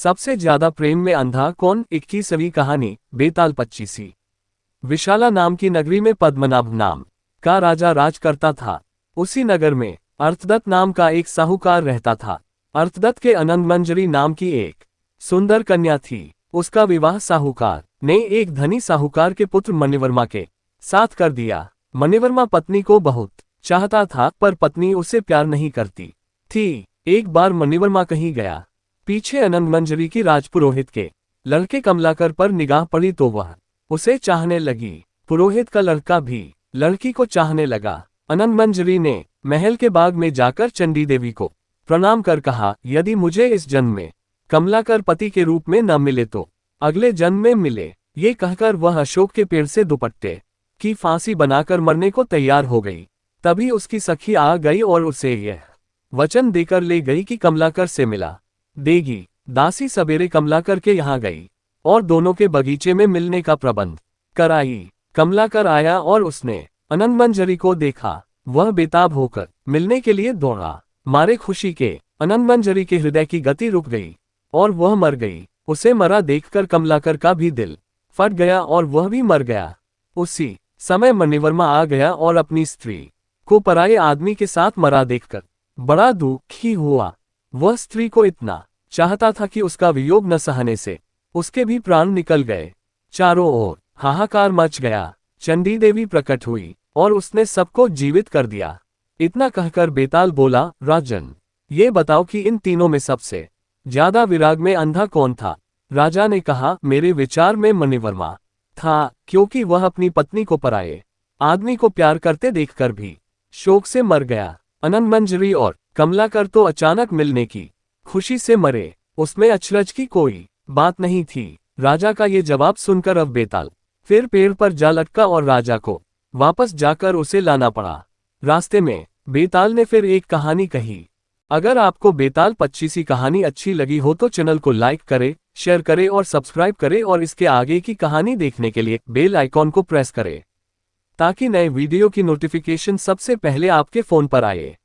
सबसे ज्यादा प्रेम में अंधा कौन? 21वीं कहानी, बेताल 25। विशाला नाम की नगरी में पद्मनाभ नाम का राजा राज करता था। उसी नगर में अर्थदत्त नाम का एक साहूकार रहता था। अर्थदत्त के अनंतमंजरी नाम की एक सुंदर कन्या थी। उसका विवाह साहूकार ने एक धनी साहूकार के पुत्र मणिवर्मा के साथ कर दिया। मणिवर्मा पत्नी को बहुत चाहता था, पर पत्नी उसे प्यार नहीं करती थी। एक बार मणिवर्मा कहीं गया। पीछे अनंतमंजरी की राजपुरोहित के लड़के कमलाकर पर निगाह पड़ी तो वह उसे चाहने लगी। पुरोहित का लड़का भी लड़की को चाहने लगा। अनंतमंजरी ने महल के बाग में जाकर चंडी देवी को प्रणाम कर कहा, यदि मुझे इस जन्म में कमलाकर पति के रूप में न मिले तो अगले जन्म में मिले। ये कहकर वह अशोक के पेड़ से दुपट्टे की फांसी बनाकर मरने को तैयार हो गई। तभी उसकी सखी आ गई और उसे यह वचन देकर ले गई कि कमलाकर से मिला देगी। दासी सवेरे कमलाकर के यहाँ गई और दोनों के बगीचे में मिलने का प्रबंध कराई। कमलाकर आया और उसने अनंतमंजरी को देखा। वह बेताब होकर मिलने के लिए दौड़ा। मारे खुशी के अनंतमंजरी के हृदय की गति रुक गई और वह मर गई। उसे मरा देखकर कमलाकर का भी दिल फट गया और वह भी मर गया। उसी समय मणिवर्मा आ गया और अपनी स्त्री को पराये आदमी के साथ मरा देखकर बड़ा दुखी हुआ। वह स्त्री को इतना चाहता था कि उसका वियोग न सहने से उसके भी प्राण निकल गए। चारों ओर हाहाकार मच गया। चंडी देवी प्रकट हुई और उसने सबको जीवित कर दिया। इतना कहकर बेताल बोला, राजन, ये बताओ कि इन तीनों में सबसे ज्यादा विराग में अंधा कौन था? राजा ने कहा, मेरे विचार में मणिवर्मा था, क्योंकि वह अपनी पत्नी को पराये आदमी को प्यार करते देखकर भी शोक से मर गया। अनंतमंजरी और कमलाकर तो अचानक मिलने की खुशी से मरे। उसमें अचरज की कोई बात नहीं थी। राजा का ये जवाब सुनकर अब बेताल फिर पेड़ पर जा लटका और राजा को वापस जाकर उसे लाना पड़ा। रास्ते में बेताल ने फिर एक कहानी कही। अगर आपको बेताल 25 कहानी अच्छी लगी हो तो चैनल को लाइक करें, शेयर करें और सब्सक्राइब करें और इसके आगे की कहानी देखने के लिए बेल आइकॉन को प्रेस करें ताकि नए वीडियो की नोटिफिकेशन सबसे पहले आपके फोन पर आए।